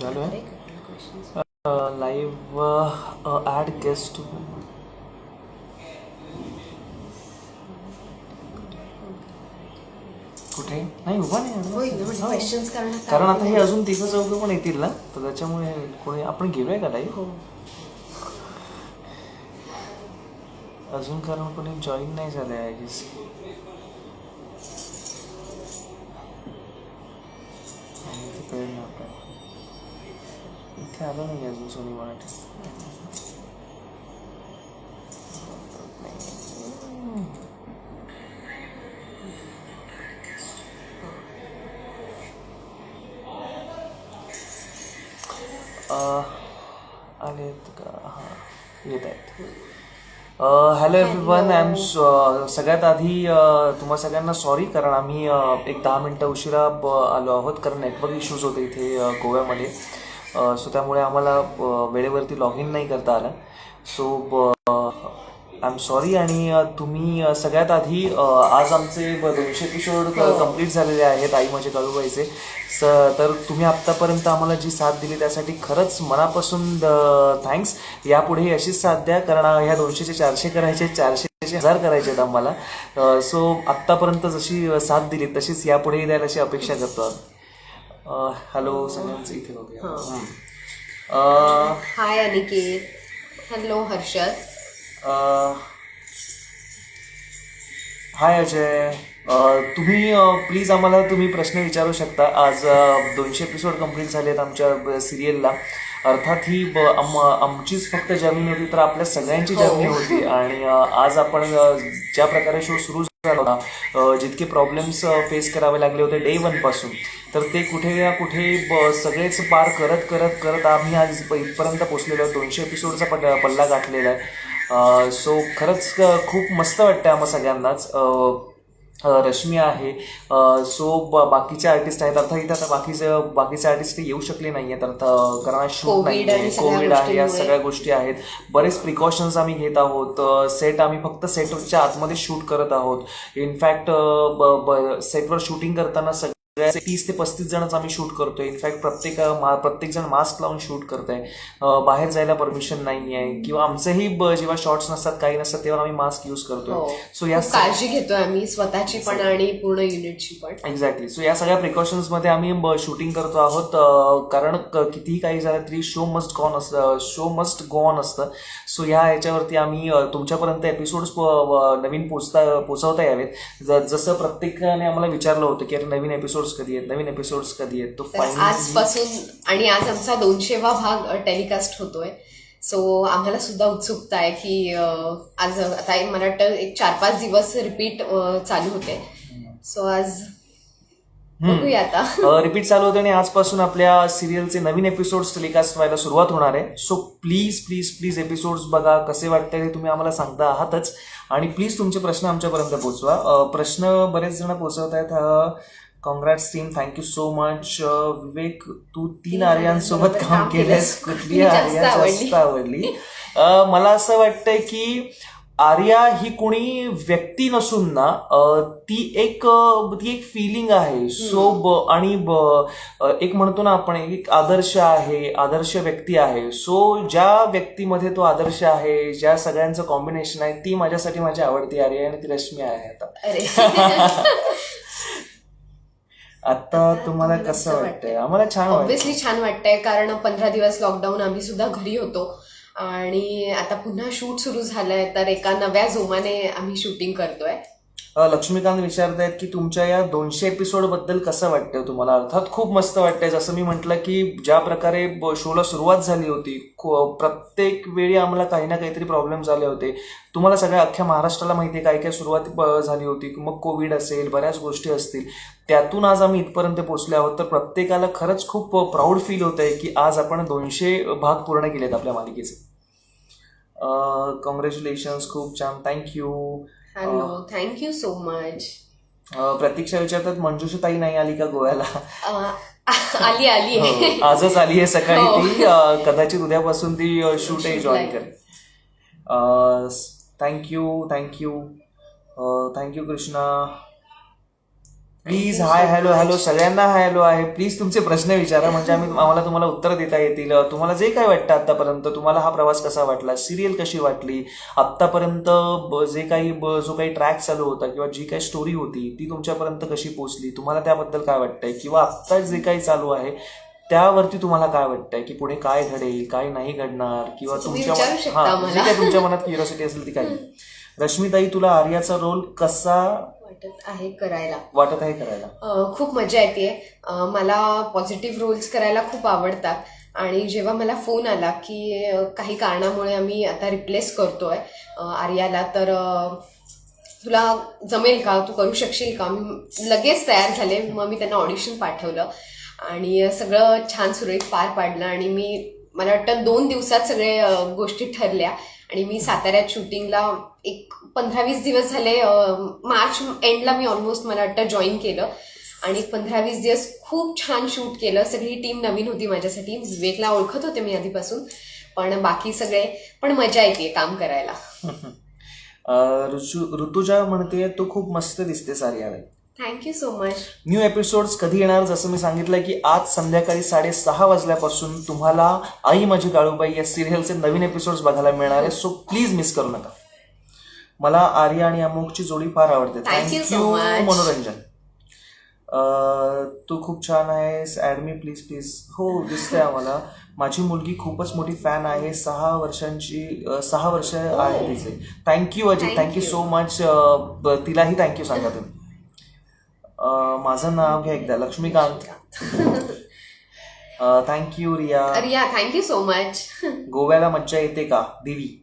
झालं live add guest कुठे नाही उभा नाही कारण आता हे अजून तिघं चौघं पण येतील ना, तर त्याच्यामुळे कोणी आपण गेलोय का लाईव्ह अजून, कारण कोणी जॉईन नाही झालंय आय गेस. इथे आलं नाही अजून सोनी मराठी. आलेत का? हां येत आहेत. हॅलो एव्हरीवन, आय एम सगळ्यात आधी तुम्हा सगळ्यांना सॉरी, कारण आम्ही एक 10 मिनटं उशिरा आलो आहोत, कारण नेटवर्क इश्यूज होते इथे गोव्यामध्ये. सो त्यामुळे आम्हाला वेळेवरती लॉग इन नाही करता आलं. So I am sorry. आणि तुम्ही सगळ्यात आधी आज आमचे 200 एपिसोड कंप्लीट झालेले आहेत आई माझे काळूबाईचे. तर तुम्ही आत्तापर्यंत आम्हाला जी साथ दिली त्यासाठी खरंच मनापासून थँक्स. यापुढेही अशीच साथ द्या, कारण ह्या 200चे 400 करायचे, 400चे 1000 करायचे आहेत आम्हाला. सो आत्तापर्यंत जशी साथ दिली तशीच यापुढेही द्यायला अशी अपेक्षा करतो. हॅलो सगळ्यांचं इथे बघूया. हाय अनिकेत. हॅलो हर्षद. हाय अजय. तुम्ही प्लीज आम्हाला तुम्ही प्रश्न विचारू शकता. आज 200 एपिसोड कंप्लीट झाले आहेत आमच्या सिरियलला. अर्थात ही आमचीच फक्त जर्नी होती, तर आपल्या सगळ्यांची जर्नी होती. आणि आज आपण ज्या प्रकारे शो सुरू झाला होता, जितके प्रॉब्लेम्स फेस करावे लागले होते डे 1 पासून, तर ते कुठे ना कुठे सगळेच पार करत करत करत आम्ही आज इथपर्यंत पोचलेलो आहोत. 200 एपिसोडचा पल्ला गाठलेला आहे. सो खरंच खूप मस्त वाटतं आम्हा सगळ्यांनाच. रश्मी आहे. सो बाकीचे आर्टिस्ट आहेत. अर्थात इथे आता बाकीचे आर्टिस्ट येऊ शकले नाही आहेत, कारण शूट नाही, कोविड आहे, या सगळ्या गोष्टी आहेत. बरेच प्रिकॉशन्स आम्ही घेत आहोत. सेट आम्ही फक्त सेटच्या आतमध्ये शूट करत आहोत. इनफॅक्ट सेटवर शूटिंग करताना 30 ते 35 जणच आम्ही शूट करतोय. इनफॅक्ट प्रत्येक जण मास्क लावून शूट करतोय. बाहेर जायला परमिशन नाही आहे, किंवा आमचेही जेव्हा शॉर्ट्स नसतात, काही नसतात, तेव्हा आम्ही मास्क यूज करतोय. सो या काळजी घेतोय आम्ही स्वतःची पण आणि पूर्ण युनिटची पण. एक्झॅक्टली. सो या सगळ्या प्रिकॉशन्स मध्ये आम्ही शूटिंग करतो आहोत, कारण कितीही काही झालं तरी शो मस्ट गो ऑन असतं. सो ह्या ह्याच्यावरती आम्ही तुमच्यापर्यंत एपिसोड्स नवीन पोचवता यावेत. जसं प्रत्येकाने आम्हाला विचारलं होतं की अरे नवीन एपिसोड्स कधी आहेत, तो आजपासून. आणि आज आमचा 200वा भाग टेलिकास्ट होतोय. सो आम्हाला सुद्धा उत्सुकता आहे की आज आता मला वाटतं एक 4-5 दिवस रिपीट चालू होते. सो आज बघूया आता. रिपीट चालू होते आणि आजपासून आपल्या सिरियलचे नवीन एपिसोड्स टेलिकास्ट व्हायला सुरुवात होणार आहे. So please please please episodes बघा, कसे वाटतंय ते तुम्ही आम्हाला सांगता आहातच. आणि प्लीज तुमचे प्रश्न आमच्यापर्यंत पोहोचवा. प्रश्न बरेच जण पोहोचवत आहेत. Congrats team, thank you so much. Vivek, तू 3 आर्यांसोबत काम केलंस, कुठली आर्या जास्त आवडली? मला असं वाटतंय की आर्या ही कोणी व्यक्ती नसून ना, ती एक फिलिंग आहे. सो आणि एक म्हणतो ना आपण, एक आदर्श व्यक्ती आहे. सो ज्या व्यक्तीमध्ये तो आदर्श आहे, ज्या सगळ्यांचं कॉम्बिनेशन आहे, ती माझ्यासाठी माझी आवडती आर्या आणि ती रश्मी आहे. आता तुम्हाला कसं वाटतंय? आम्हाला ऑब्व्हियसली छान वाटतंय, कारण 15 दिवस लॉकडाऊन आम्ही सुद्धा घरी होतो आणि आता पुन्हा शूट सुरू झालंय, तर एका नव्या जोमाने आम्ही शूटिंग करतोय. लक्ष्मीकांत विचारतायत की तुमच्या या 200 एपिसोड बद्दल कसं वाटतंय तुम्हाला? अर्थात खूप मस्त वाटतंय. जसं मी म्हटलं की ज्या प्रकारे शोला सुरुवात झाली होती, प्रत्येक वेळी आम्हाला काही ना काहीतरी प्रॉब्लेम झाले होते. तुम्हाला सगळ्या अख्ख्या महाराष्ट्राला माहिती आहे काय काय सुरुवात झाली होती. मग कोविड असेल, बऱ्याच गोष्टी असतील, त्यातून आज आम्ही इथपर्यंत पोहोचले आहोत. तर प्रत्येकाला खरंच खूप प्राऊड फील होत आहे की आज आपण 200 भाग पूर्ण केलेत आपल्या मालिकेचे. कॉंग्रॅच्युलेशन्स, खूप छान, thank you. Hello, thank you so much. Pratiksha विचारतात मंजुषाताई नाही आली का गोव्याला? आली आजच आली आहे सकाळी ती. कदाचित उद्यापासून ती शूटही जॉईन करेल. Thank you Krishna. Please hi hello सगळ्यांना हाय हॅलो आहे. प्लीज तुमचे प्रश्न विचारा म्हणजे आम्हाला तुम्हाला उत्तर देता येतील. तुम्हाला जे काय वाटतं आतापर्यंत, तुम्हाला हा प्रवास कसा वाटला, सिरियल कशी वाटली आतापर्यंत, जो काही ट्रॅक चालू होता किंवा जी काही स्टोरी होती ती तुमच्यापर्यंत कशी पोहोचली, तुम्हाला त्याबद्दल काय वाटतंय, किंवा आत्ता जे काही चालू आहे त्यावरती तुम्हाला काय वाटतंय की पुढे काय घडेल, काय नाही घडणार, किंवा तुम्ही तुमच्या विचारू शकता हा मला. जे काही तुमच्या मनात क्युरिओसिटी असेल ती काही. रश्मीताई, तुला आर्याचा रोल कसा वाटत आहे करायला? वाटत आहे करायला? खूप मजा येते. मला पॉझिटिव्ह रोल्स करायला खूप आवडतात आणि जेव्हा मला फोन आला की काही कारणामुळे आम्ही आता रिप्लेस करतोय आर्याला, तर तुला जमेल का, तू करू शकशील का? मी लगेच तयार झाले. मग मी त्यांना ऑडिशन पाठवलं आणि सगळं छान सुरळीत पार पाडलं आणि मला वाटतं 2 दिवसात सगळे गोष्टी ठरल्या आणि मी साताऱ्यात शूटिंगला एक 15-20 दिवस झाले. मार्च एंडला मी ऑलमोस्ट मला वाटतं जॉईन केलं आणि 15-20 दिवस खूप छान शूट केलं. सगळी टीम नवीन होती माझ्यासाठी. विवेकला ओळखत होते मी आधीपासून, पण बाकी सगळे, पण मजा येते काम करायला. ऋतुजा म्हणते तू खूप मस्त दिसतेस आर्याबाई. Thank you so much. New episodes कधी येणार? जसं मी सांगितलं की आज संध्याकाळी 6:30 वाजल्यापासून तुम्हाला आई माझी काळूबाई या सिरियलचे नवीन एपिसोड्स बघायला मिळणार आहे. सो प्लीज मिस करू नका. मला आर्या आणि अमोकची जोडी फार आवडते. Thank you so thank you much. मनोरंजन. तू खूप छान आहेस. Add me please please. हो, दिसतंय आम्हाला. माझी मुलगी खूपच मोठी फॅन आहे. 6 वर्ष आहे तिचे. Thank you Ajit, Thank thank you you. So much. तिलाही थँक्यू सांगा तुम्ही. माझं नाव घ्या एकदा, Laxmikant. Thank you Riya. Thank you so much. गोव्याला मज्जा येते का? देवी.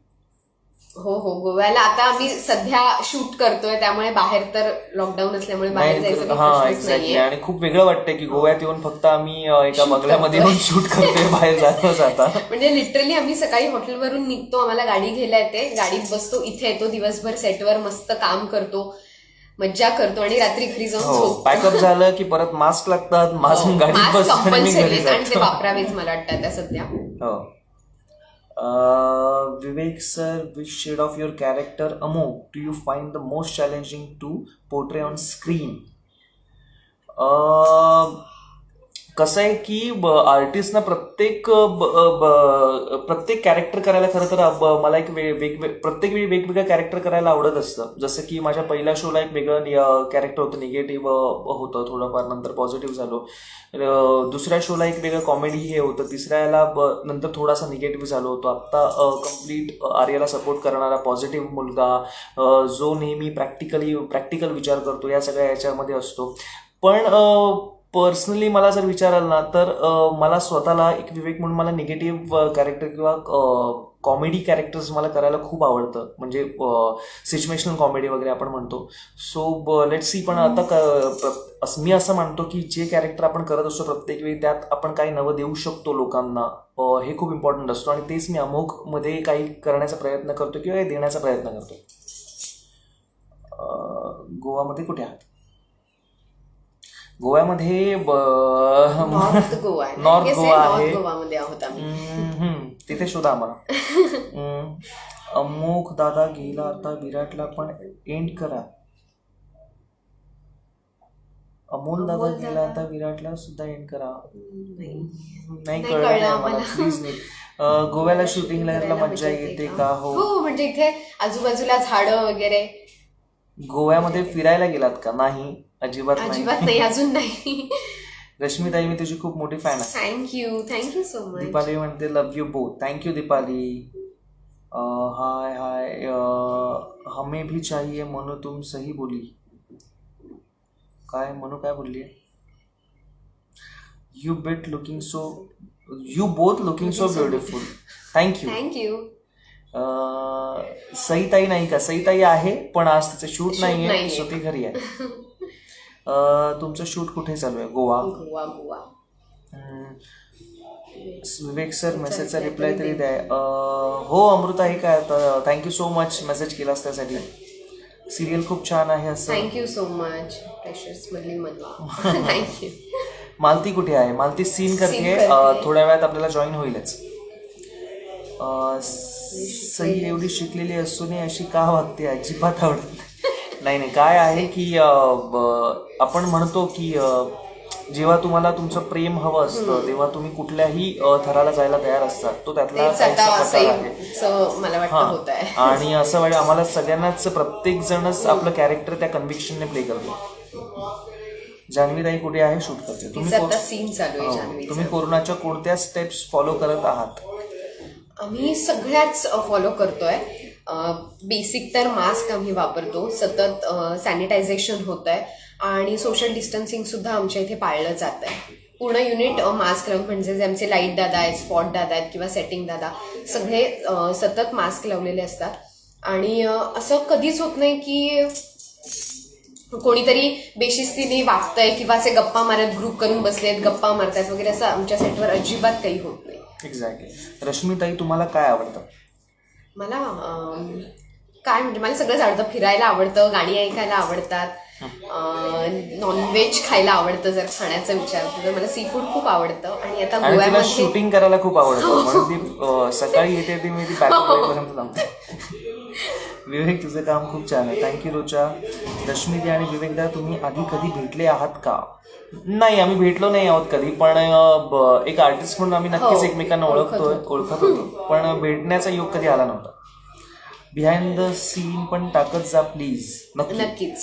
हो, गोव्याला आता आम्ही सध्या शूट करतोय, त्यामुळे बाहेर तर लॉकडाऊन असल्यामुळे बाहेर जायचं काही हा प्रश्नच एक्झॅक्टली. नाहीये. आणि खूप वेगळं वाटतंय की गोव्यात येऊन फक्त आम्ही एका बंगल्यामध्ये येऊन शूट करतोय, बाहेर जाता. म्हणजे लिटरली आम्ही सकाळी हॉटेलवरून निघतो, आम्हाला गाडी घ्यायला येते, गाडीत बसतो, इथे येतो, दिवसभर सेटवर मस्त काम करतो, मज्जा करतो आणि रात्री घरी जाऊन हो, झोपतो. पॅकअप झालं की परत मास्क लागतात, मास्क गाडीत मास्क बसतो आणि मी घरी कंपल्सरी आणि ते जातो. वापरावेच मला वाटतं आता सध्या. हो. Vivek sir, which shade of your character Amok do you find the most challenging to portray on screen? कसं आहे की आर्टिस्टना प्रत्येक कॅरेक्टर करायला खरं तर मला एक प्रत्येक वेळी वेगवेगळं कॅरेक्टर करायला आवडत असतं. जसं की माझ्या पहिल्या शोला एक वेगळं कॅरेक्टर होतं, निगेटिव्ह होतं थोडंफार, नंतर पॉझिटिव्ह झालो. दुसऱ्या शोला एक वेगळं कॉमेडी हे होतं, तिसऱ्याला नंतर थोडासा निगेटिव्ह झालो होतो. आत्ता कम्प्लीट आर्याला सपोर्ट करणारा पॉझिटिव्ह मुलगा, जो नेहमी प्रॅक्टिकल विचार करतो, या सगळ्या याच्यामध्ये असतो. पण पर्सनली मला जर विचाराल ना तर मला स्वतःला एक विवेक म्हणून मला निगेटिव्ह कॅरेक्टर किंवा कॉमेडी कॅरेक्टर्स मला करायला खूप आवडतं, म्हणजे सिच्युएशनल कॉमेडी वगैरे आपण म्हणतो. So let's see. पण आता मी असं मानतो की जे कॅरेक्टर आपण करत असतो प्रत्येक वेळी त्यात आपण काही नवं देऊ शकतो लोकांना, हे खूप इम्पॉर्टंट असतो आणि तेच मी अमोघमध्ये काही करण्याचा प्रयत्न करतो किंवा देण्याचा प्रयत्न करतो. गोवामध्ये कुठे आहात? गोव्यामध्ये नॉर्थ गोवा आहे. नॉर्थ Yes, गोवा नॉर्थ आहे. गोवामध्ये आहोत आम्ही. तिथे शोधा आम्हाला. अमोक दादा गेला आता विराटला, पण एंड करा. अमोल दादा गेला आता विराटला सुद्धा एंड करा. नाही कळलं नाही आम्हाला. प्लीज नाही. गोव्याला शूटिंगला मज्जा येते का? हो, म्हणजे इथे आजूबाजूला झाडं वगैरे. गोव्यामध्ये फिरायला गेलात का? नाही, अजिबात नाही, अजून नाही. रश्मीताई, मी तुझी खूप मोठी फॅन आहे. Thank you so much. दीपाली म्हणते love you both. Thank you Deepali. Hi हमें भी चाहिए मनु तुम सही बोली. काय मनु काय बोलली? You both looking so beautiful. Thank you. सईताई नाही का? सईताई आहे पण आज तिचं शूट नाहीये, सो ती घरी आहे. तुमचं शूट कुठे चालू आहे? गोवा. विवेक सर, मेसेजचा रिप्लाय तरी द्या. हो अमृता, हे काय आता, थँक्यू सो मच मेसेज केलास त्यासाठी. सिरियल खूप छान आहे असं. Thank you so much. Thank you. Malti कुठे आहे? मालती सीन करते. थोड्या वेळात आपल्याला जॉईन होईलच. सई एवढी शिकलेली असूनही अशी का वागते? अजिबात आवडत. नाही नाही, काय आहे की आपण म्हणतो की जेव्हा तुम्हाला तुमचं प्रेम हवं असतं तेव्हा तुम्ही कुठल्याही थराला जायला तयार असतात. तो त्यातला तेच आता काहीसा प्रकार आहे. असंच मला वाटतं होत आहे. आणि असं वाटतं आम्हाला सगळ्यांनाच प्रत्येक जणच आपलं कॅरेक्टर त्या कन्व्हिक्शनने प्ले करतो. जान्हवीताई कुठे आहे? शूट करते. तिचं आता सीन चालू आहे जान्हवीचं. तुम्ही कोरोनाच्या कोणत्या स्टेप्स फॉलो करत आहात? आम्ही सगळ्याच फॉलो करतोय. बेसिक तर मास्क आम्ही वापरतो, सतत सॅनिटायझेशन होत आहे आणि सोशल डिस्टन्सिंग सुद्धा आमच्या इथे पाळलं जात आहे. पूर्ण युनिट मास्क लावून, म्हणजे जे आमचे लाईट दादा आहेत, स्पॉट दादा आहेत किंवा सेटिंग दादा, सगळे सतत मास्क लावलेले असतात. आणि असं कधीच होत नाही की कोणीतरी बेशिस्तीने वागतंय किंवा असे गप्पा मारत ग्रुप करून बसलेत, गप्पा मारतात वगैरे, असं आमच्या सेटवर अजिबात काही होत नाही. एक्झॅक्टली. रश्मीताई, तुम्हाला काय आवडतं? मला काय म्हणजे मला सगळंच आवडतं. फिरायला आवडतं, गाणी ऐकायला आवडतात, नॉनव्हेज खायला आवडतं. जर खाण्याचा विचार केला तर मला सी फूड खूप आवडतं. आणि आता आणि तिला गोव्यामध्ये शूटिंग करायला खूप आवडतं, म्हणून ती सकाळी येते ती मी ती पॅकिंग थांबते. विवेक, तुझं काम खूप छान आहे. थँक्यू रोचा. रश्मीताई आणि विवेकदा, तुम्ही आधी कधी भेटले आहात का? नाही, आम्ही भेटलो नाही आहोत कधी, पण एक आर्टिस्ट म्हणून आम्ही नक्कीच एकमेकांना ओळखत होतो, पण भेटण्याचा योग कधी आला नव्हता. बिहाइंड द सीन पण टाकत जा प्लीज. नक्कीच.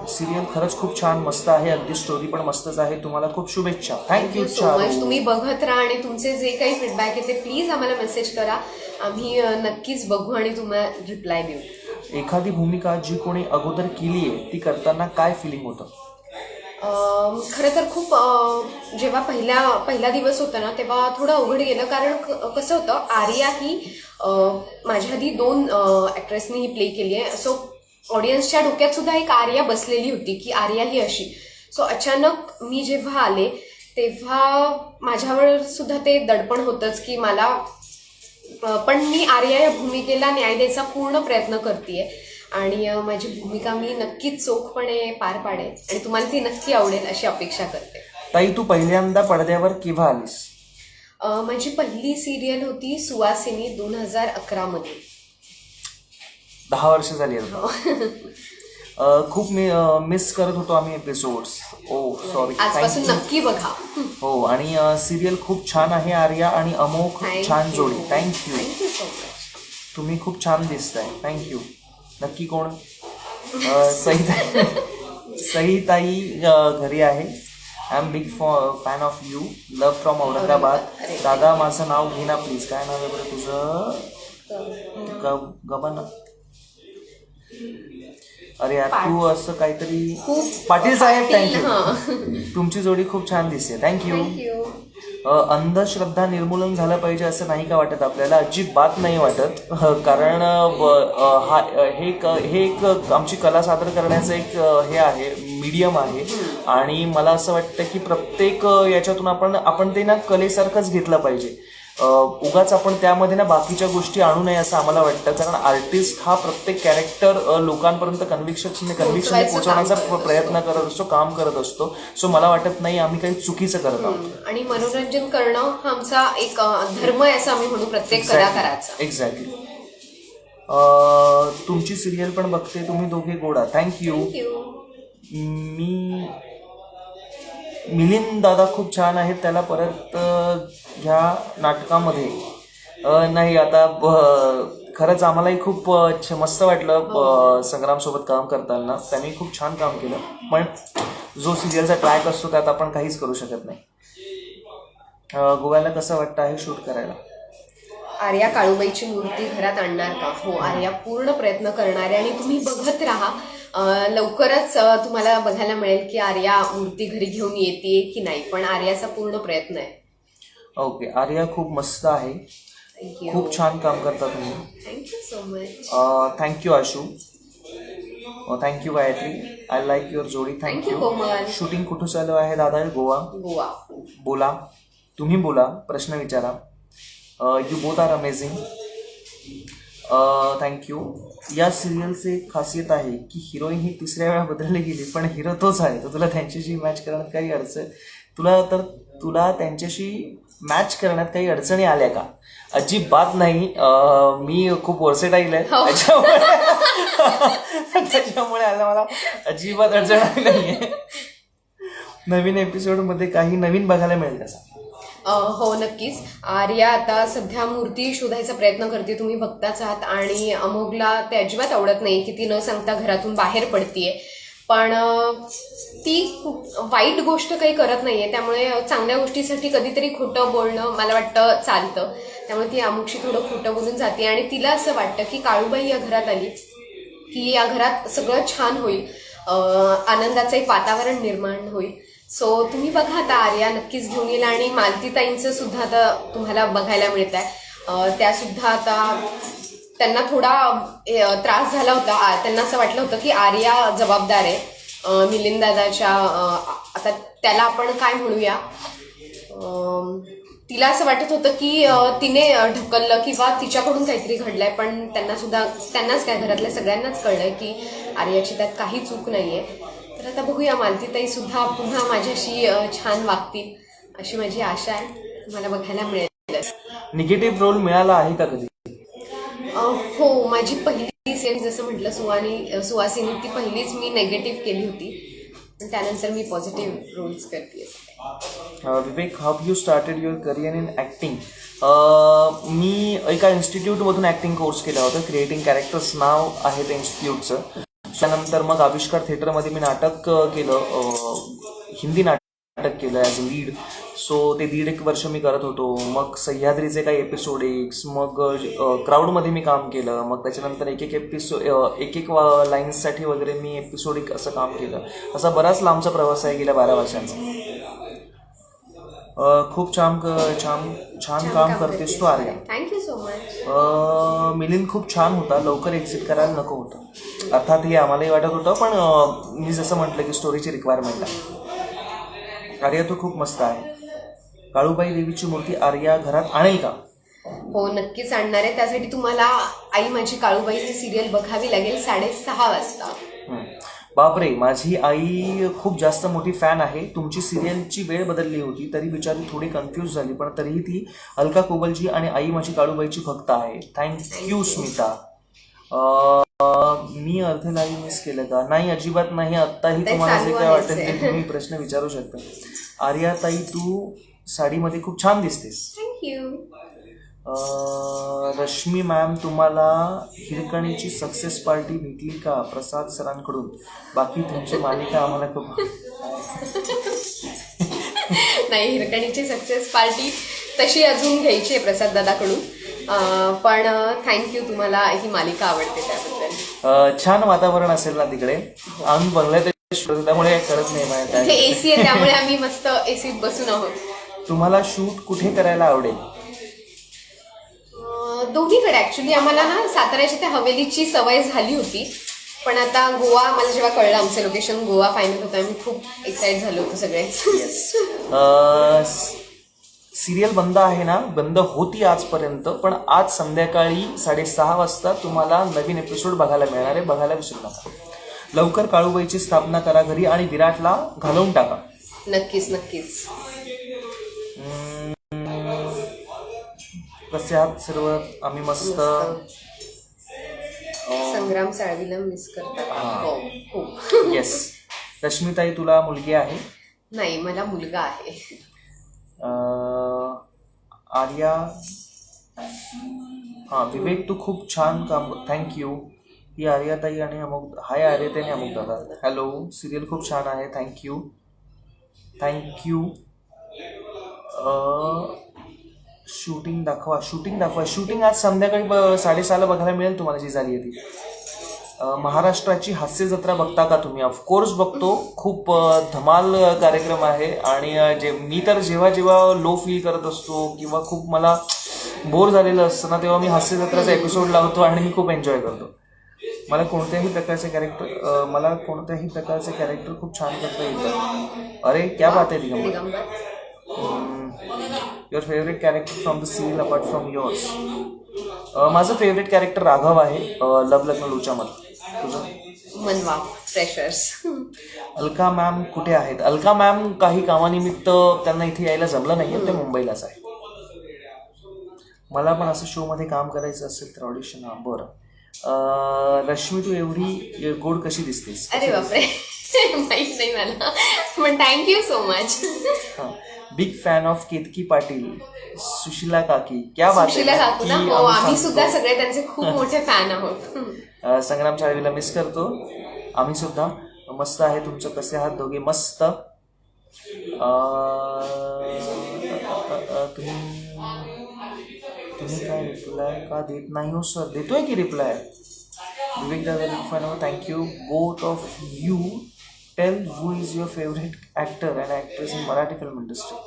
सिरियल खरंच खूप छान, मस्त आहे. अगदी स्टोरी पण मस्तच आहे. तुम्हाला खूप शुभेच्छा. Thank you so much. तुम्ही बघत राहा आणि तुमचे जे काही फीडबॅक आहे ते प्लीज आम्हाला मेसेज करा. आम्ही नक्कीच बघू आणि तुम्हाला रिप्लाय देऊ. एखादी भूमिका जी कोणी अगोदर केली आहे ती करताना काय फिलिंग होतं? खरं तर खूप जेव्हा पहिला दिवस होता ना तेव्हा थोडं अवघड गेलं. कारण कसं होतं, आर्या ही माझ्या आधी 2 ॲक्ट्रेसनी ही प्ले केली आहे. सो ऑडियन्सच्या डोक्यात सुद्धा एक आर्या बसलेली होती की आर्या ही अशी. सो अचानक मी जेव्हा आले तेव्हा माझ्यावर सुद्धा ते दडपण होतंच की मला, पण मी आर्या या भूमिकेला न्याय द्यायचा पूर्ण प्रयत्न करतेय आणि माझी भूमिका मी नक्कीच चोखपणे पार पाडेल आणि तुम्हाला ती नक्की आवडेल अशी अपेक्षा करते. ताई, तू पहिल्यांदा पडद्यावर केव्हा आलीस? माझी पहिली सिरियल होती सुवासिनी 2011 मध्ये. 10 वर्ष झाली आहेत. खूप मिस करत होतो आम्ही एपिसोड्स. ओ सॉरी. आजपासून नक्की बघा. हो, आणि सिरियल खूप छान आहे. आर्या आणि अमोघ छान जोडी. थँक्यू. Thank you so much. तुम्ही खूप छान दिसताय. थँक्यू. नक्की कोण? सईताई घरी आहे. I am big fan of you. Love from Aurangabad. दादा, माझं नाव घे ना प्लीज. काय नाव आहे बरं तुझं? गबन. अरे यार, तू असं काहीतरी. पाटील साहेब, थँक्यू. तुमची जोडी खूप छान दिसते. थँक्यू. अंधश्रद्धा निर्मूलन झालं पाहिजे असं नाही का वाटत आपल्याला? अजिबात नाही वाटत. कारण हे एक आमची कला सादर करण्याचं एक हे आहे, मीडियम आहे. आणि मला असं वाटतं की प्रत्येक याच्यातून आपण ते ना कलेसारखंच घेतलं पाहिजे. उगाच आपण त्यामध्ये ना बाकीच्या गोष्टी आणू नये असं आम्हाला वाटतं. कारण आर्टिस्ट हा प्रत्येक कॅरेक्टर लोकांपर्यंत कन्व्हिक्शन पोहोचवण्याचा प्रयत्न करत असतो, काम करत असतो. सो मला वाटत नाही आम्ही काही चुकीचं करत आहोत. आणि मनोरंजन करणं हा आमचा एक धर्म आहे असं आम्ही म्हणू प्रत्येक कलाकाराचा. एक्झॅक्टली. तुमची सिरियल पण बघते. तुम्ही दोघे गोडा. थँक्यू. मिलिंद दादा खूप छान आहेत. त्याला परत ह्या नाटकामध्ये. नाही, आता खरंच आम्हालाही खूप मस्त वाटलं संग्रामसोबत काम करताना. त्यांनी खूप छान काम केलं. पण जो सिरियलचा ट्रॅक असतो त्यात आपण काहीच करू शकत नाही. गोव्याला कसं वाटतं आहे शूट करायला? आर्या काळूबाईची मूर्ती घरात आणणार का? हो, आर्या पूर्ण प्रयत्न करणार आहे आणि तुम्ही बघत राहा. लवकरच तुम्हाला बघायला मिळेल की आर्या मूर्ती घरी घेऊन येते की नाही, पण आर्याचा पूर्ण प्रयत्न आहे. ओके. आर्या खूप मस्त आहे. खूप छान काम करता तुम्ही. Thank you so much. Thank you Ashu. Thank you Gayatri. I like your जोडी. थँक्यू. शूटिंग कुठं चालू आहे दादा? गोवा. बोला. तुम्ही बोला, प्रश्न विचारा. You both are amazing. Thank you. या सिरियलचे खासियत आहे की हिरोईन ही 3ऱ्या वेळा बदलली गेली पण हिरो तोच आहे. तर तुला त्यांच्याशी मॅच करण्यात काही अडचण? तुला त्यांच्याशी मॅच करण्यात काही अडचणी आल्या का? अजिबात नाही. मी खूप वर्सेटाईल आहे त्याच्यामुळे आला मला अजिबात अडचण आली नाहीये. नवीन एपिसोडमध्ये काही नवीन बघायला मिळेल का? हो नक्कीच. आर्या आता सध्या मूर्ती शोधायचा प्रयत्न करते, तुम्ही बघताच आहात. आणि अमोघला ते अजिबात आवडत नाही की ती न सांगता घरातून बाहेर पडतीये. पण ती वाईट गोष्ट काही करत नाहीये, त्यामुळे चांगल्या गोष्टीसाठी कधीतरी खोटं बोलणं मला वाटतं चालतं. त्यामुळे ती अमुकशी थोडं खोटं बोलून जाते आणि तिला असं वाटतं की काळूबाई या घरात आली की या घरात सगळं छान होईल, आनंदाचं एक वातावरण निर्माण होईल. सो तुम्ही बघा आता आर्या नक्कीच घेऊन येईल. आणि मालतीताईंचं सुद्धा आता तुम्हाला बघायला मिळत आहे. त्या सुद्धा आता त्यांना थोडा त्रास झाला होता. त्यांना असं वाटलं होतं की आर्या जबाबदार आहे मिलिंद दादाच्या, आता त्याला आपण काय म्हणूया, तिला असं वाटत होतं की तिने ढकललं किंवा तिच्याकडून काहीतरी घडलंय. पण त्यांनाच काय घरातल्या सगळ्यांनाच कळलंय की आर्याची त्यात काही चूक नाहीये. तर आता बघूया मालतीताई सुद्धा पुन्हा माझ्याशी छान वागतील अशी माझी आशा आहे. मला बघायला मिळेल. निगेटिव्ह रोल मिळाला आहे का कधी? हो, माझी पहिली सेट जसं म्हटलं सुवासिनी ती पहिलीच मी नेगेटिव्ह केली होती. पण त्यानंतर मी पॉझिटिव्ह रोल्स करते. Vivek, how you started your career in acting? मी एका इन्स्टिट्यूटमधून ॲक्टिंग कोर्स केला होता. क्रिएटिंग कॅरेक्टर्स नाव आहे त्या इन्स्टिट्यूटचं. त्यानंतर मग आविष्कार थिएटरमध्ये मी नाटक केलं, हिंदी नाटक केलं ॲज अ लीड. सो ते 1.5 वर्ष मी करत होतो. मग सह्याद्रीचे काही एपिसोडिक्स, मग क्राऊडमध्ये मी काम केलं. मग त्याच्यानंतर एक लाईन्ससाठी वगैरे मी एपिसोडिक असं काम केलं. असा बराच लांबचा प्रवास आहे गेल्या 12 वर्षांचा. खूप छान काम करतेस तू Arya. Thank you so much. Milind खूप छान होता, लवकर एक्झिट करायला नको होतं. अर्थात हे आम्हालाही वाटत होतं, पण मी जसं म्हटलं की स्टोरीची रिक्वायरमेंट आहे. आर्या तू खूप मस्त आहे. काळूबाई देवीची मूर्ती आर्या घरात आणेल का? हो नक्कीच आणणार आहे. त्यासाठी तुम्हाला आई माझी काळूबाई ही सिरियल बघावी लागेल 6:30 वाजता. बापरे, माझी आई खूप जास्त मोठी फॅन आहे. तुमची सिरियलची वेळ बदलली होती तरी बिचारी थोडी कन्फ्यूज झाली, पण तरीही ती अलका कोबलजी आणि आई माझी काळूबाईची भक्त आहे. थँक्यू स्मिता. मी अर्धे लाईव्ह मिस केलं का? नाही, अजिबात नाही. आत्ताही तुम्हाला जे काय वाटेल ते तुम्ही प्रश्न विचारू शकता. आर्या ताई, तू साडीमध्ये खूप छान दिसतेस. थँक्यू. रश्मी मॅम, तुम्हाला हिरकणीची सक्सेस पार्टी भेटली का प्रसाद सरांकडून? बाकी तुमची मालिका आम्हाला खूप नाही, हिरकणीची सक्सेस पार्टी तशी अजून घ्यायची आहे प्रसाद दादाकडून. पण थँक्यू, तुम्हाला ही मालिका आवडते त्याबद्दल. छान वातावरण असेल ना तिकडे? आम्ही बंगल्यात त्यामुळे कळत नाही बाहेर. इथे एसी आहे त्यामुळे आम्ही मस्त एसीत बसून आहोत. तुम्हाला शूट कुठे करायला आवडेल? दोन्हीकडे. ऍक्च्युली आम्हाला ना साताऱ्याच्या त्या हवेलीची सवय झाली होती, पण आता गोवा, मला जेव्हा कळलं आमचं लोकेशन गोवा फायनल होतं, आम्ही खूप एक्साइट झालो होतो सगळेच. सिरियल बंद आहे ना? बंद होती आजपर्यंत, पण आज संध्याकाळी 6:30 वाजता तुम्हाला नवीन एपिसोड बघायला मिळणार आहे. बघायला विसरू नका. लवकर काळूबाईची स्थापना करा घरी आणि विराटला घालवून टाका. नक्कीच नक्कीच. कसे आहात सर्व? आम्ही मस्त. संग्राम साळवीला मिस करतात. येस. रश्मीताई, तुला मुलगी आहे? नाही, मला मुलगा आहे. आर्या, विवेक, तू खूप छान काम. थँक्यू. ही आर्याताई आणि अमुक. हाय आर्याताई आणि अमुक दादा. हॅलो. सिरियल खूप छान आहे. थँक्यू. शूटिंग दाखवा. शूटिंग आज संध्याकाळी 6:30 बघायला मिळेल तुम्हाला, जी झाली आहे ती. महाराष्ट्राची हास्य जत्रा बघता का तुम्ही? ऑफकोर्स बघतो. खूप धमाल कार्यक्रम आहे. आणि मी तर जेव्हा लो फील करत असतो किंवा खूप मला बोर झालेलं असतं ना, तेव्हा मी हास्य जत्राचा एपिसोड लावतो आणि मी खूप एन्जॉय करतो. मला कोणत्याही प्रकारचे कॅरेक्टर खूप छान करता येतं. अरे क्या बात आहे Digambar. Your favourite character from the serial apart from yours? माझं फेवरेट कॅरेक्टर राघव आहे लव लग्न लुचामध्ये. तुझं? मनवा फ्रेशर्स. अलका मॅम कुठे आहेत? अलका मॅम काही कामानिमित्त त्यांना इथे यायला जमलं नाही, ते मुंबईलाच आहे. मला पण असं शोमध्ये काम करायचं असेल तर ऑडिशन. हां बरं. रश्मी तू एवढी गोड कशी दिसतेस? अरे बापरे माहित नाही मला, पण थँक्यू सो मच. हां. Big fan of Ketki Patil, Sushila काकी. क्या बात आहे. सुशीला काकू ना, नक्की हो आम्ही सांगतो. सुद्धा सगळे त्यांचे खूप मोठे फॅन आहोत. संग्राम चाळवीला मिस करतो आम्ही सुद्धा. मस्त आहे तुमचं, कसे आहात दोघे? मस्त. तुम्ही काय रिप्लाय का देत नाही हो सर? देतोय की रिप्लाय. विवेक दादा बिग फॅन हो, thank you. Both of you tell who is your favourite actor and actress in Marathi film industry.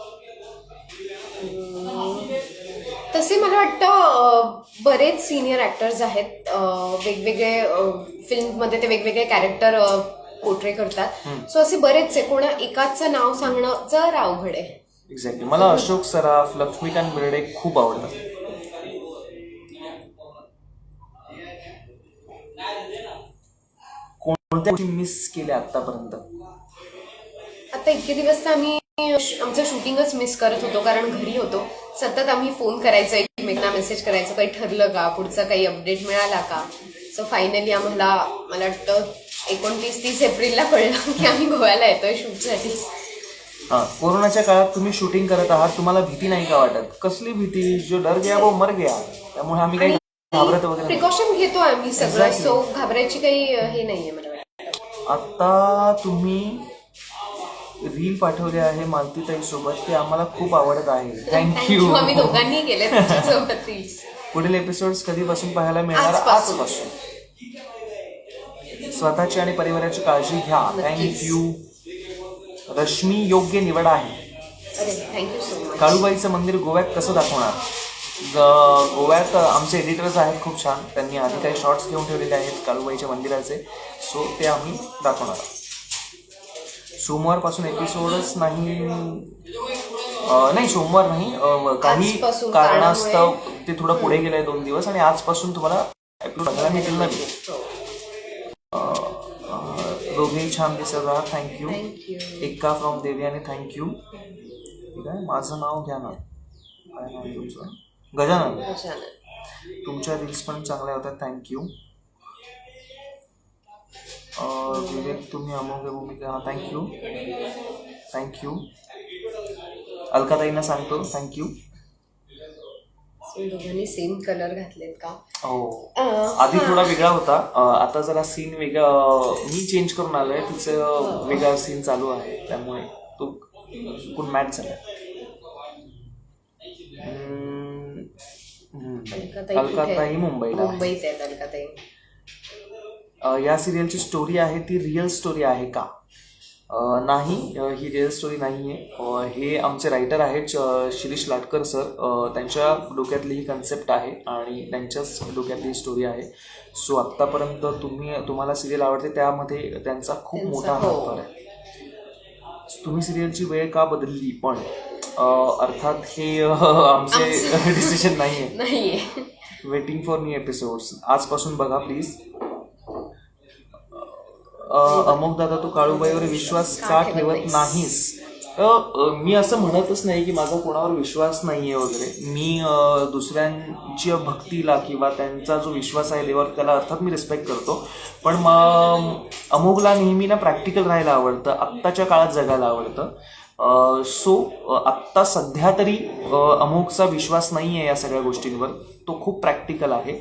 तसे मला वाटतं बरेच सिनियर ॲक्टर्स आहेत, वेगवेगळे फिल्ममध्ये ते वेगवेगळे कॅरेक्टर पोर्ट्रे करतात. सो असे बरेच आहे, कोणा एकाचं नाव सांगणं जरा अवघड आहे. एक्झॅक्टली. मला अशोक सराफ, लक्ष्मीकांत बेर्डे खूप आवडतात. कोणत्या गोष्टी मिस केल्या आतापर्यंत? आता इतके दिवस तर आम्ही आमचं शूटिंगच मिस करत होतो, कारण घरी होतो. सतत आम्ही फोन करायचो, एकमेकांना मेसेज करायचो, काही ठरलं का, पुढचा काही अपडेट मिळाला का. सो फायनली आम्हाला, मला वाटतं 29-30 एप्रिलला कळलं की आम्ही गोव्याला येतोय शूटसाठी. हां. कोरोनाच्या काळात तुम्ही शूटिंग करत आहात, तुम्हाला भीती नाही का वाटत? कसली भीती? जो डर गया वो मर गया. त्यामुळे आम्ही काही घाबरत वगैरे नाही. प्रिकॉशन घेतो आम्ही सगळं. Exactly. सो घाबरायची काही हे नाहीये मला वाटतं. आता तुम्ही रील पाठवले आहे मालतीताई सोबत, ते आम्हाला खूप आवडत आहे. थँक्यू. आम्ही दोघांनी केले त्याच्यासोबत रील्स. पुढील एपिसोड्स कधीपासून पाहायला मिळणार? आजपासून. स्वतःची आणि परिवाराची काळजी घ्या. थँक्यू. रश्मी योग्य निवड आहे. अरे थँक्यू सो मच. काळूबाईचं मंदिर गोव्यात कसं दाखवणार? गोव्यात आमचे एडिटर्स आहेत खूप छान, त्यांनी आधी काही शॉर्ट्स घेऊन ठेवलेले आहेत काळूबाईच्या मंदिराचे. सो ते आम्ही दाखवणार. सोमवारपासून एपिसोडच नाही. नाही सोमवार नाही, काही आजपासून कारणास्तव ते थोडं पुढे गेलंय 2 दिवस, आणि आजपासून तुम्हाला एपिसोड बघायला मिळतील नवीन. दोघेही छान दिसत आहात. Thank you. Ekka from Devyani, thank you. ठीक आहे. माझं नाव घ्या ना. काय नाव आहे तुमचं? गजानन. तुमच्या रील्स पण चांगल्या होत्या. थँक्यू. विवेक तुम्ही अमोघ भूमिका. हां थँक्यू. थँक्यू. अलकाताईंना सांगतो थँक्यू. दोघांनी सेम कलर घातलेत का? हो. आधी थोडा वेगळा होता, आता जरा सीन वेगळा मी चेंज करून आलोय. तिचं वेगळा सीन चालू आहे, त्यामुळे तो चुकून मॅच झाला. अलकाताई मुंबईला. मुंबईत आहेत अलकाताई. या सिरियलची स्टोरी आहे ती रिअल स्टोरी आहे का? नाही, ही रिअल स्टोरी नाही आहे. हे आमचे रायटर आहेत शिरीष लाटकर सर, त्यांच्या डोक्यातली ही कन्सेप्ट आहे आणि त्यांच्याच डोक्यातली ही स्टोरी आहे. सो आत्तापर्यंत तुम्हाला सिरियल आवडते त्यामध्ये त्यांचा खूप मोठा हातभार आहे. तुम्ही सिरियलची वेळ का बदलली? पण अर्थात हे आमचे डिसिजन नाही आहे. Waiting for new episodes. आजपासून बघा प्लीज. अमोक दादा तू काळूबाईवर विश्वास का ठेवत नाहीस? मी असं म्हणतच नाही की माझा कोणावर विश्वास नाही आहे वगैरे. मी दुसऱ्यांची भक्तीला किंवा त्यांचा जो विश्वास आहे देवावर त्याला अर्थात मी रिस्पेक्ट करतो, पण अमोघला नेहमी ना प्रॅक्टिकल राहायला आवडतं, आत्ताच्या काळात जगायला आवडतं. सो आत्ता सध्या तरी अमोघचा विश्वास नाही आहे या सगळ्या गोष्टींवर. तो खूप प्रॅक्टिकल आहे.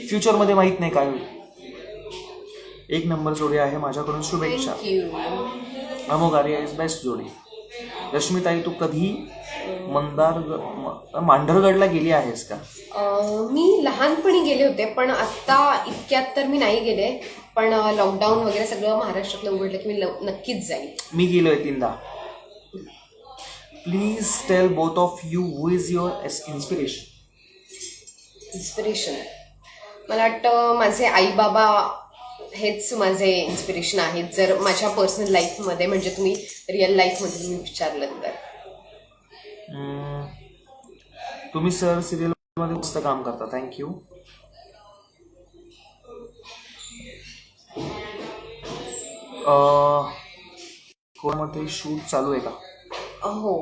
फ्युचरमध्ये माहीत नाही काय होईल. 1 नंबर जोडी आहे, माझ्याकडून शुभेच्छा. अमोघ आर्या इज बेस्ट जोडी. रश्मीताई तू कधी मांढरगडला गेली आहेस का? मी लहानपणी गेले होते, पण आत्ता इतक्यात तर मी नाही गेले. पण लॉकडाऊन वगैरे सगळं महाराष्ट्रातलं उघडलं की मी नक्कीच जाईल. मी गेलोय 3दा. Please tell both of you who is your inspiration. Inspiration मला वाटतं माझे आई बाबा हेच माझे इन्स्पिरेशन आहेत. जर माझ्या पर्सनल लाईफमध्ये, म्हणजे तुम्ही रिअल लाईफमध्ये तुम्ही विचारलं तर. तुम्ही सर सिरियलमध्ये मस्त काम करता. थँक्यू. कोणामध्ये शूट चालू आहे का? हो.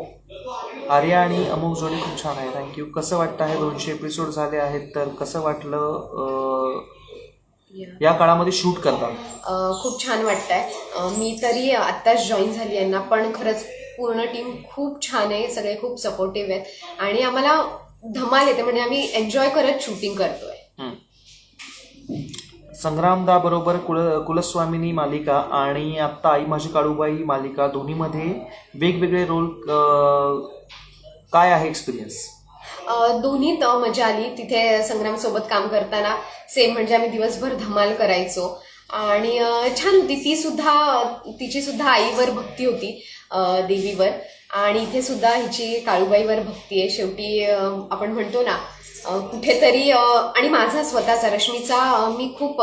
आर्या आणि अमुक जोडी खूप छान आहे. थँक्यू. कसं वाटतं आहे 200 एपिसोड झाले आहेत तर कसं वाटलं या काळामध्ये शूट करतात? खूप छान वाटतंय. मी तरी आत्ताच जॉईन झाली यांना, पण खरंच पूर्ण टीम खूप छान आहे. सगळे खूप सपोर्टिव्ह आहेत आणि आम्हाला धमाल येते, म्हणजे आम्ही एन्जॉय करत शूटिंग करतोय. संग्रामदा बरोबर कुलस्वामिनी मालिका आणि आत्ता आई माझी काळूबाई मालिका दोन्हीमध्ये वेगवेगळे रोल काय आहे एक्सपिरियन्स? दोन्हीत मजा आली. तिथे संग्रामसोबत काम करताना सेम म्हणजे आम्ही दिवसभर धमाल करायचो आणि छान होती. तिची सुद्धा आईवर भक्ती होती, देवीवर, आणि इथे सुद्धा हिची काळूबाईवर भक्ती आहे. शेवटी आपण म्हणतो ना कुठेतरी, आणि माझा स्वतःचा रश्मीचा मी खूप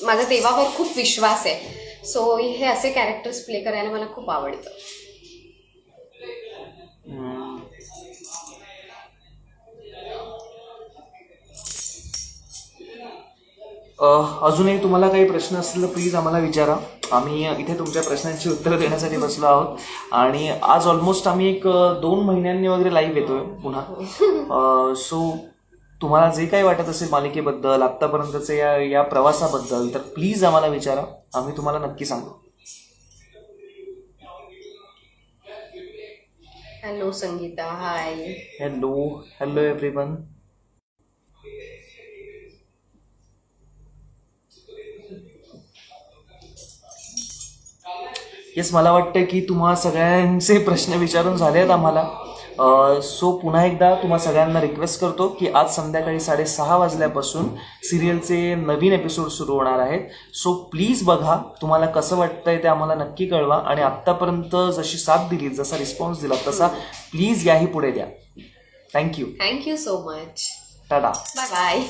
माझा देवावर खूप विश्वास आहे. सो हे असे कॅरेक्टर्स प्ले करायला मला खूप आवडतं. अजूनही तुम्हाला काही प्रश्न असतील तर प्लीज आम्हाला विचारा. आम्ही इथे तुमच्या प्रश्नांची उत्तरं देण्यासाठी बसलो आहोत आणि आज ऑलमोस्ट आम्ही एक 2 महिन्यांनी वगैरे लाईव्ह येतोय पुन्हा. सो तुम्हाला जे काही वाटत असेल मालिकेबद्दल, आत्तापर्यंतचे या प्रवासाबद्दल, तर प्लीज आम्हाला विचारा. आम्ही तुम्हाला नक्की सांगू. Hello Sangeeta, hi. Hello everyone. Yes, मला वाटतं की तुम्हा सगळ्यांचे प्रश्न विचारून झाले आहेत आम्हाला. सो पुन्हा एकदा तुम्हा सगळ्यांना रिक्वेस्ट करतो की आज संध्याकाळी 6:30 वाजल्यापासून सिरियलचे नवीन एपिसोड सुरू होणार आहेत. सो प्लीज बघा. तुम्हाला कसं वाटतंय ते आम्हाला नक्की कळवा आणि आत्तापर्यंत जशी साथ दिली, जसा रिस्पॉन्स दिला तसा प्लीज याही पुढे द्या. Thank you so much. Tata. Bye bye.